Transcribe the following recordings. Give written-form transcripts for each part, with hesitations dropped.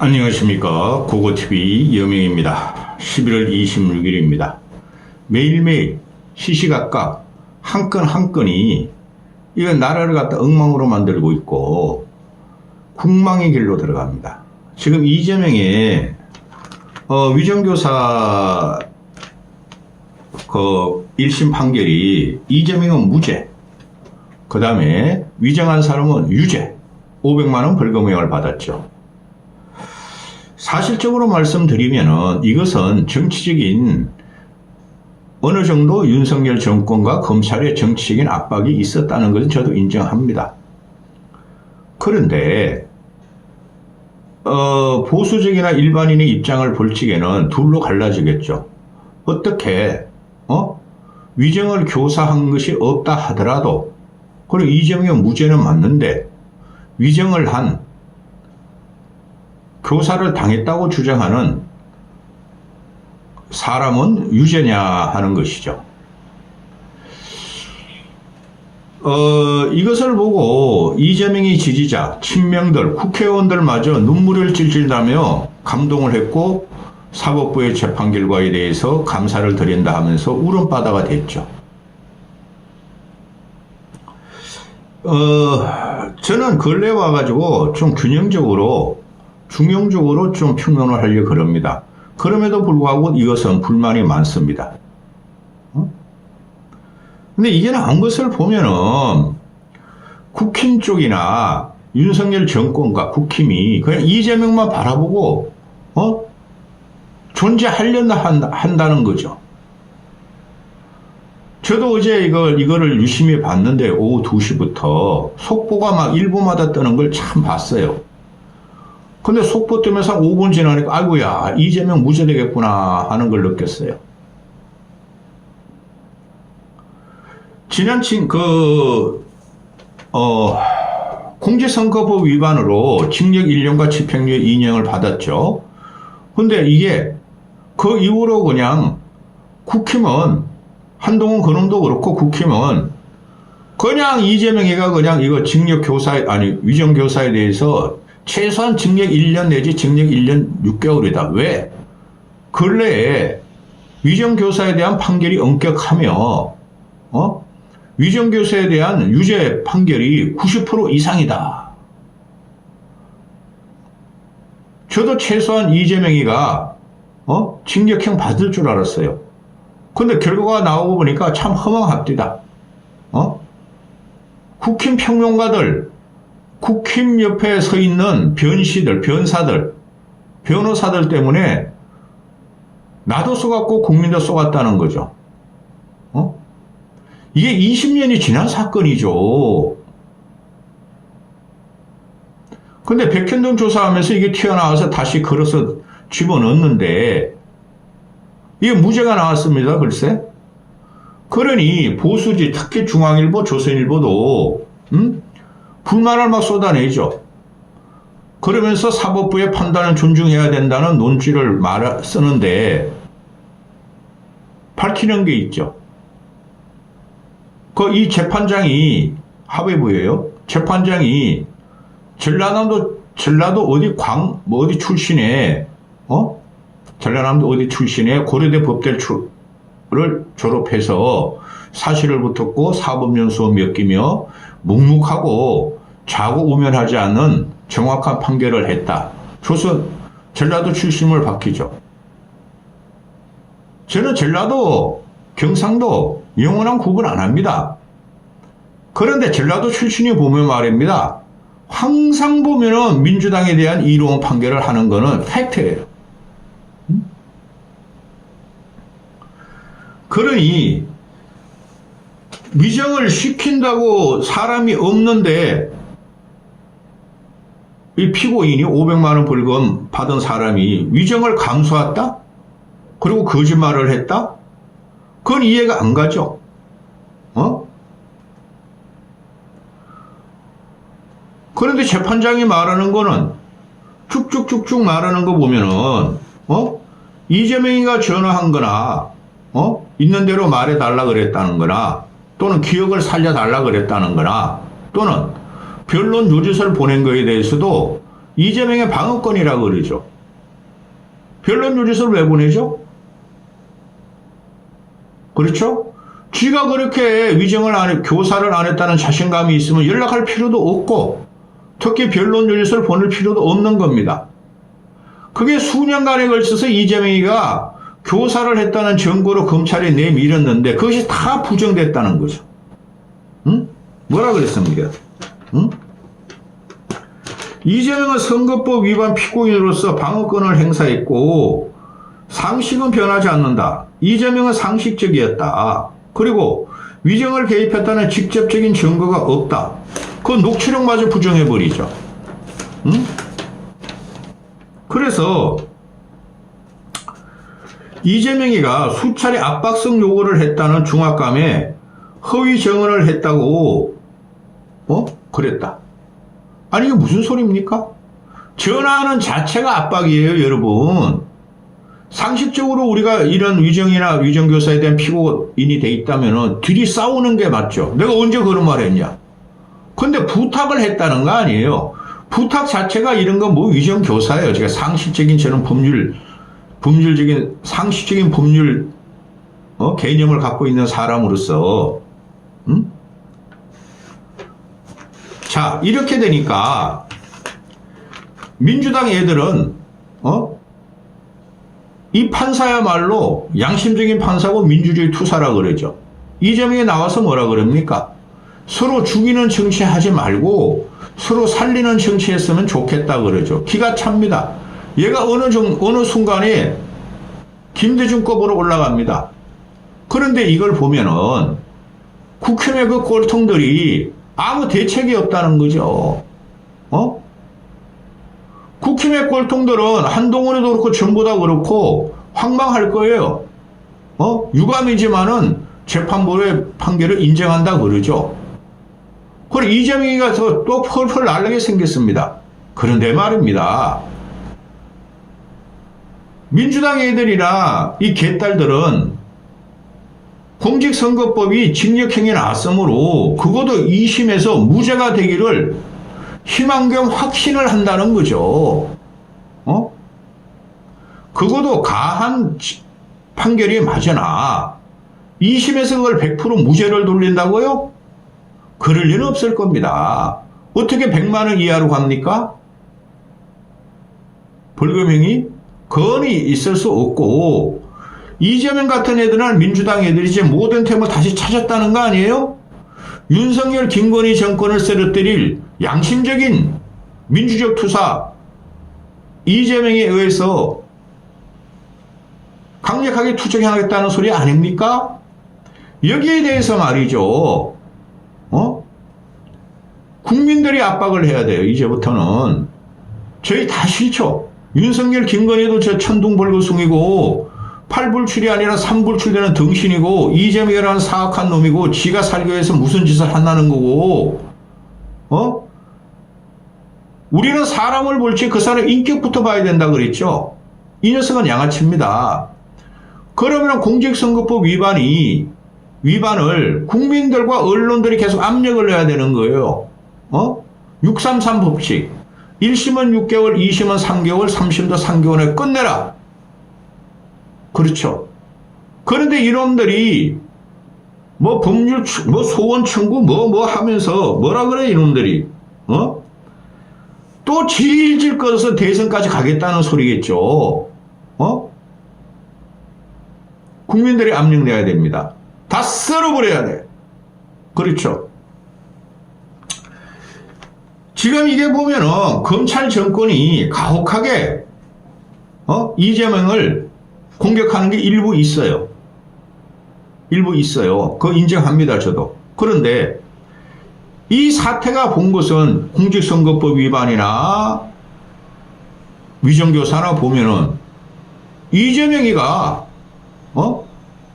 안녕하십니까. 고고TV 여명입니다. 11월 26일입니다. 매일매일 시시각각 한 건 한 건이 이건 나라를 갖다 엉망으로 만들고 있고 국망의 길로 들어갑니다. 지금 이재명의 위정교사 그 1심 판결이 이재명은 무죄, 그 다음에 위정한 사람은 유죄, 500만원 벌금형을 받았죠. 사실적으로 말씀드리면은 이것은 정치적인 어느 정도 윤석열 정권과 검찰의 정치적인 압박이 있었다는 것은 저도 인정합니다. 그런데 보수적이나 일반인의 입장을 볼 적에는 둘로 갈라지겠죠. 어떻게 위정을 교사한 것이 없다 하더라도, 그리고 이재명의 무죄는 맞는데 위정을 한 교사를 당했다고 주장하는 사람은 유죄냐 하는 것이죠. 이것을 보고 이재명의 지지자, 친명들, 국회의원들마저 눈물을 찔찔 나며 감동을 했고 사법부의 재판 결과에 대해서 감사를 드린다 하면서 울음바다가 됐죠. 저는 근래 와가지고 좀 균형적으로 중용적으로 좀 평론을 하려고 그럽니다. 그럼에도 불구하고 이것은 불만이 많습니다. 근데 이게 나온 것을 보면은 국힘 쪽이나 윤석열 정권과 국힘이 그냥 이재명만 바라보고 존재하려나 한다는 거죠. 저도 어제 이거를 유심히 봤는데 오후 2시부터 속보가 막 일부마다 뜨는 걸 참 봤어요. 근데 속보 뜨면서 5분 지나니까 아이고야 이재명 무죄되겠구나 하는 걸 느꼈어요. 지난 공직선거법 위반으로 징역 1년과 집행유예 2년을 받았죠. 근데 이게 그 이후로 그냥 국힘은 한동훈 그놈도 그렇고 국힘은 그냥 이재명이가 그냥 이거 위정교사에 대해서 최소한 징역 1년 내지 징역 1년 6개월이다. 왜? 근래에 위정교사에 대한 판결이 엄격하며 위정교사에 대한 유죄 판결이 90% 이상이다. 저도 최소한 이재명이가 징역형 받을 줄 알았어요. 근데 결과가 나오고 보니까 참 허망합디다. 국힘 평론가들, 국힘 옆에 서 있는 변사들, 변호사들 때문에 나도 쏘갔고 국민도 쏘갔다는 거죠. 이게 20년이 지난 사건이죠. 근데 백현동 조사하면서 이게 튀어나와서 다시 걸어서 집어넣었는데 이게 무죄가 나왔습니다. 글쎄. 그러니 보수지, 특히 중앙일보, 조선일보도 불만을 막 쏟아내죠. 그러면서 사법부의 판단을 존중해야 된다는 논지를 쓰는데 밝히는 게 있죠. 이 재판장이 하회부예요. 재판장이 전라도 어디 출신에 전라남도 어디 출신에 고려대 법대를 졸업해서 사실을 붙었고 사법연수원 몇 개며 묵묵하고 좌고우면하지 않는 정확한 판결을 했다. 전라도 출신을 밝히죠. 저는 전라도, 경상도 영원한 구분 안 합니다. 그런데 전라도 출신이 보면 말입니다. 항상 보면은 민주당에 대한 이로운 판결을 하는 거는 팩트예요. 그러니 위정을 시킨다고 사람이 없는데 이 피고인이 500만원 벌금 받은 사람이 위정을 감수했다? 그리고 거짓말을 했다? 그건 이해가 안 가죠. 그런데 재판장이 말하는 거는 쭉쭉쭉쭉 말하는 거 보면은 이재명이가 전화한 거나 있는 대로 말해달라 그랬다는 거나 또는 기억을 살려달라 그랬다는 거나 또는 변론 요지서를 보낸 거에 대해서도 이재명의 방어권이라고 그러죠. 변론 유리서를 왜 보내죠? 그렇죠? 쥐가 그렇게 위정을 안 해, 교사를 안 했다는 자신감이 있으면 연락할 필요도 없고, 특히 변론 유리서를 보낼 필요도 없는 겁니다. 그게 수년간에 걸쳐서 이재명이가 교사를 했다는 증거로 검찰에 내밀었는데 그것이 다 부정됐다는 거죠. 응? 뭐라 그랬습니까? 응? 이재명은 선거법 위반 피고인으로서 방어권을 행사했고 상식은 변하지 않는다. 이재명은 상식적이었다. 그리고 위정을 개입했다는 직접적인 증거가 없다. 그 녹취록마저 부정해버리죠. 응? 그래서 이재명이가 수차례 압박성 요구를 했다는 중압감에 허위 증언을 했다고 그랬다. 아니 이게 무슨 소리입니까? 전화하는 자체가 압박이에요, 여러분. 상식적으로 우리가 이런 위정이나 위정교사에 대한 피고인이 돼 있다면 둘이 싸우는 게 맞죠. 내가 언제 그런 말 했냐? 근데 부탁을 했다는 거 아니에요. 부탁 자체가 이런 건 뭐 위정교사예요. 제가 상식적인 저는 법률적인 상식적인 법률 개념을 갖고 있는 사람으로서 자 이렇게 되니까 민주당 애들은 이 판사야말로 양심적인 판사고 민주주의 투사라 그러죠. 이재명이 나와서 뭐라 그럽니까? 서로 죽이는 정치하지 말고 서로 살리는 정치했으면 좋겠다 그러죠. 기가 찹니다. 얘가 어느 순간에 김대중급으로 올라갑니다. 그런데 이걸 보면은 국힘의 그 꼴통들이 아무 대책이 없다는 거죠. 국힘의 꼴통들은 한동훈에도 그렇고 전부 다 그렇고 황망할 거예요. 유감이지만은 재판부의 판결을 인정한다 그러죠. 그리고 이재명이가 또 펄펄 날리게 생겼습니다. 그런데 말입니다. 민주당 애들이나 이 개딸들은 공직선거법이 징역형이 나왔으므로 그것도 2심에서 무죄가 되기를 희망 겸 확신을 한다는 거죠. 그것도 가한 판결이 맞으나 2심에서 그걸 100% 무죄를 돌린다고요? 그럴 리는 없을 겁니다. 어떻게 100만 원 이하로 갑니까? 벌금형이? 건이 있을 수 없고 이재명 같은 애들은 민주당 애들이 이제 모든 템을 다시 찾았다는 거 아니에요? 윤석열 김건희 정권을 쓰러뜨릴 양심적인 민주적 투사 이재명에 의해서 강력하게 투쟁하겠다는 소리 아닙니까? 여기에 대해서 말이죠. 국민들이 압박을 해야 돼요. 이제부터는. 저희 다 싫죠. 윤석열 김건희도 저 천둥벌거숭이고 팔불출이 아니라 삼불출되는 등신이고 이재명이라는 사악한 놈이고 지가 살기 위해서 무슨 짓을 한다는 거고 우리는 사람을 볼지 그 사람 인격부터 봐야 된다 그랬죠. 이 녀석은 양아치입니다. 그러면 공직선거법 위반을 국민들과 언론들이 계속 압력을 해야 되는 거예요. 633 법칙 1심은 6개월, 2심은 3개월, 3심도 3개월에 끝내라. 그렇죠. 그런데 이놈들이 뭐 법률, 뭐 소원 청구, 뭐 하면서 뭐라 그래 이놈들이 또 질질 끌어서 대선까지 가겠다는 소리겠죠. 국민들이 압력 내야 됩니다. 다 쓸어버려야 돼. 그렇죠. 지금 이게 보면은 검찰 정권이 가혹하게 이재명을 공격하는 게 일부 있어요. 일부 있어요. 그거 인정합니다, 저도. 그런데 이 사태가 본 것은 공직선거법 위반이나 위정교사나 보면은 이재명이가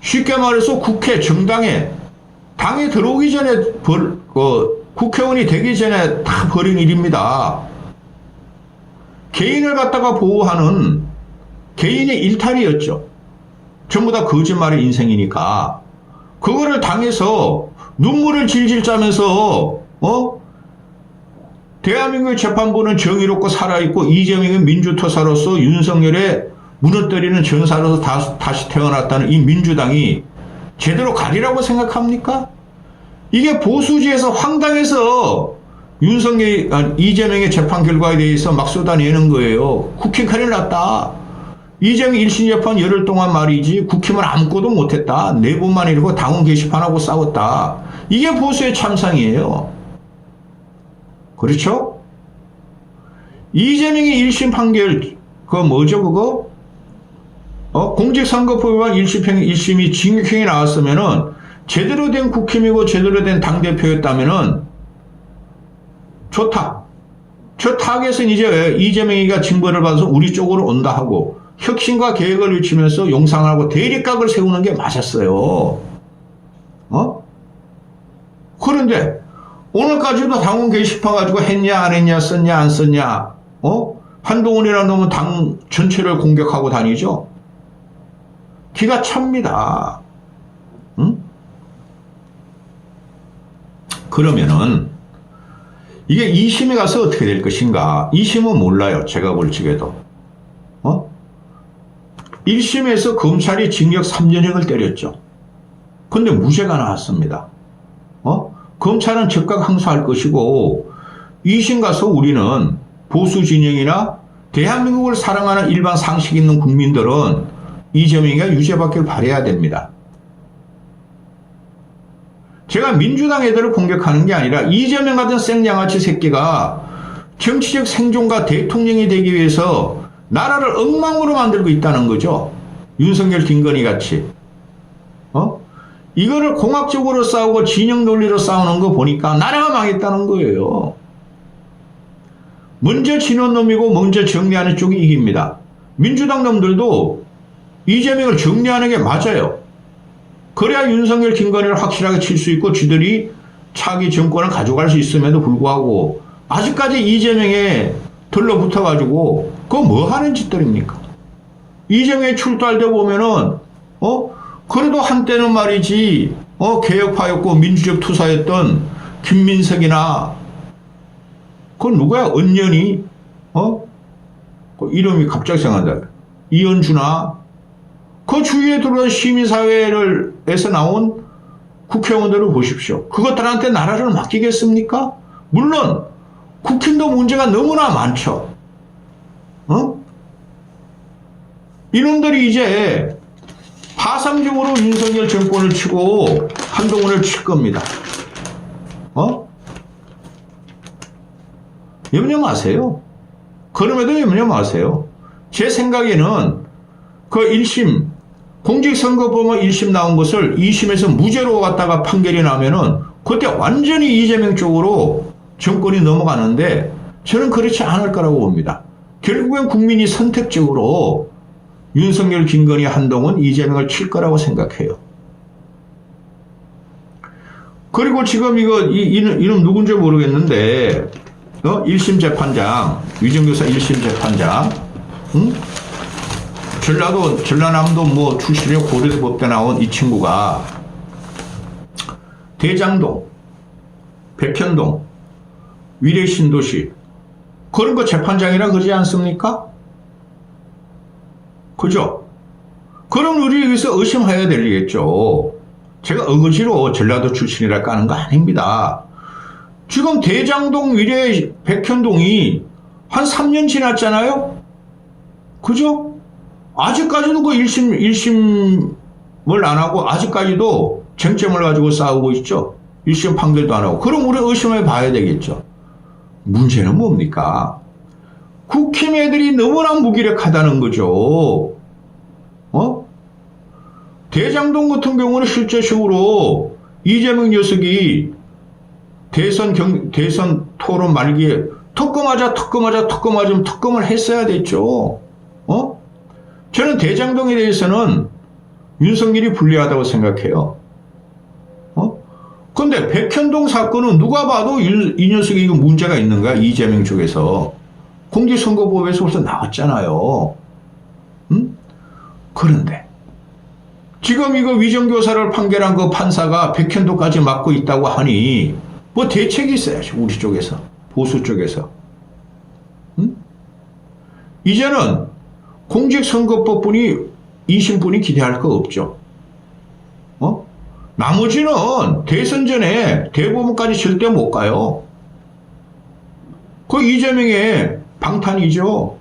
쉽게 말해서 국회 정당에 당에 들어오기 전에 국회의원이 되기 전에 다 벌인 일입니다. 개인을 갖다가 보호하는 개인의 일탈이었죠. 전부 다 거짓말의 인생이니까. 그거를 당해서 눈물을 질질 짜면서 대한민국의 재판부는 정의롭고 살아있고 이재명의 민주투사로서 윤석열의 무너뜨리는 전사로서 다시 태어났다는 이 민주당이 제대로 가리라고 생각합니까? 이게 보수지에서 황당해서 이재명의 재판 결과에 대해서 막 쏟아내는 거예요. 국힘 큰일 났다. 이재명 1심 재판 열흘 동안 말이지 국힘은 아무것도 못했다. 4번만 이러고 당원 게시판하고 싸웠다. 이게 보수의 참상이에요. 그렇죠? 이재명의 1심 판결 그거 뭐죠 그거? 공직선거법 위반 1심이 징역형이 나왔으면은 제대로 된 국힘이고 제대로 된 당대표였다면은 좋다. 저 타겟은 이제 이재명이가 징벌을 받아서 우리 쪽으로 온다 하고 혁신과 계획을 외치면서 용상하고 대립각을 세우는 게 맞았어요. 그런데 오늘까지도 당원 게시판 가지고 했냐 안 했냐 썼냐 안 썼냐 한동훈이라는 놈은 당 전체를 공격하고 다니죠. 기가 찹니다. 응? 그러면은 이게 2심에 가서 어떻게 될 것인가? 2심은 몰라요. 제가 볼 적에도. 1심에서 검찰이 징역 3년형을 때렸죠. 근데 무죄가 나왔습니다. 검찰은 즉각 항소할 것이고 2심 가서 우리는 보수 진영이나 대한민국을 사랑하는 일반 상식 있는 국민들은 이재명이가 유죄받기를 바라야 됩니다. 제가 민주당 애들을 공격하는 게 아니라 이재명 같은 생양아치 새끼가 정치적 생존과 대통령이 되기 위해서 나라를 엉망으로 만들고 있다는 거죠. 윤석열, 김건희 같이. 이거를 공학적으로 싸우고 진영 논리로 싸우는 거 보니까 나라가 망했다는 거예요. 먼저 치는 놈이고 먼저 정리하는 쪽이 이깁니다. 민주당 놈들도 이재명을 정리하는 게 맞아요. 그래야 윤석열, 김건희를 확실하게 칠 수 있고 쥐들이 차기 정권을 가져갈 수 있음에도 불구하고 아직까지 이재명에 들러붙어가지고 그거 뭐 하는 짓들입니까? 이재명이 출두할 때 보면은 그래도 한때는 말이지 개혁파였고 민주적 투사였던 김민석이나 그건 누구야? 언년이 그 이름이 갑자기 생각난다. 이현주나 그 주위에 들어온 시민사회에서 나온 국회의원들을 보십시오. 그것들한테 나라를 맡기겠습니까? 물론 국힘도 문제가 너무나 많죠. 이놈들이 이제 파상적으로 윤석열 정권을 치고 한동훈을 칠 겁니다. 염려 마세요. 그럼에도 염려 마세요. 제 생각에는 그 1심 공직선거법원 1심 나온 것을 2심에서 무죄로 갖다가 판결이 나면은 그때 완전히 이재명 쪽으로 정권이 넘어가는데 저는 그렇지 않을 거라고 봅니다. 결국엔 국민이 선택적으로 윤석열, 김건희, 한동훈, 이재명을 칠 거라고 생각해요. 그리고 지금 이름 누군지 모르겠는데 1심 재판장, 위정교사 1심 재판장, 전라남도 뭐 출신의 고려대법대 나온 이 친구가 대장동, 백현동, 위례신도시 그런 거 재판장이라 그러지 않습니까? 그죠? 그럼 우리 여기서 의심해야 되겠죠. 제가 어거지로 전라도 출신이라 까는 거 아닙니다. 지금 대장동, 위례, 백현동이 한 3년 지났잖아요? 그죠? 아직까지도 그 1심을 안 하고 아직까지도 쟁점을 가지고 싸우고 있죠. 1심 판결도 안 하고. 그럼 우리 의심해 봐야 되겠죠. 문제는 뭡니까? 국힘 애들이 너무나 무기력하다는 거죠. 대장동 같은 경우는 실제적으로 이재명 녀석이 대선 토론 말기에 특검을 했어야 됐죠. 저는 대장동에 대해서는 윤석열이 불리하다고 생각해요. 근데 백현동 사건은 누가 봐도 이 녀석이 이거 문제가 있는 거야. 이재명 쪽에서. 공직선거법에서 벌써 나왔잖아요. 그런데 지금 이거 위정교사를 판결한 그 판사가 백현동까지 맡고 있다고 하니 뭐 대책이 있어야죠. 우리 쪽에서. 보수 쪽에서. 응? 이제는 공직선거법뿐이 2심뿐이 기대할 거 없죠. 나머지는 대선 전에 대법원까지 절대 못 가요. 그 이재명의 방탄이죠.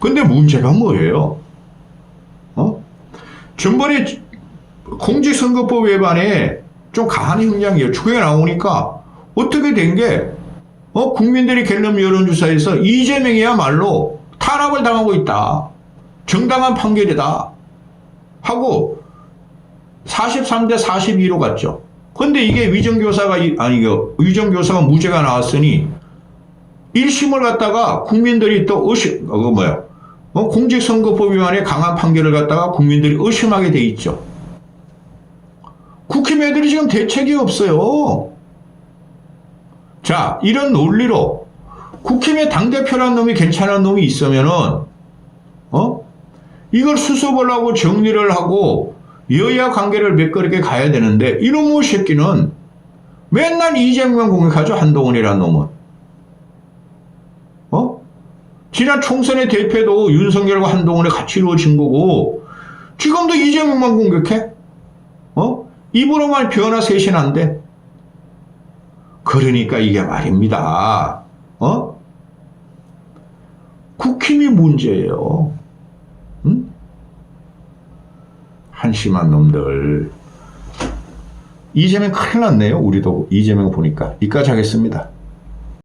근데 문제가 뭐예요? 전번에 공직선거법 위반에 좀 강한 형량이 추경에 나오니까 어떻게 된 게, 국민들이 갤럽 여론조사에서 이재명이야말로 탄압을 당하고 있다. 정당한 판결이다. 하고 43대 42로 갔죠. 근데 이게 위정교사가 무죄가 나왔으니 1심을 갖다가 국민들이 또 공직선거법 위반에 강한 판결을 갖다가 국민들이 의심하게 돼 있죠. 국힘애들이 지금 대책이 없어요. 자, 이런 논리로 국힘의 당대표라는 놈이 괜찮은 놈이 있으면은, 이걸 수습을 하고 정리를 하고 여야 관계를 매끄럽게 가야 되는데, 이놈의 새끼는 맨날 이재명만 공격하죠, 한동훈이라는 놈은. 지난 총선의 대패도 윤석열과 한동훈이 같이 이루어진 거고, 지금도 이재명만 공격해? 입으로만 변화 쇄신한데? 그러니까 이게 말입니다. 국힘이 문제예요. 응? 한심한 놈들. 이재명 큰일 났네요. 우리도 이재명 보니까. 이까지 하겠습니다.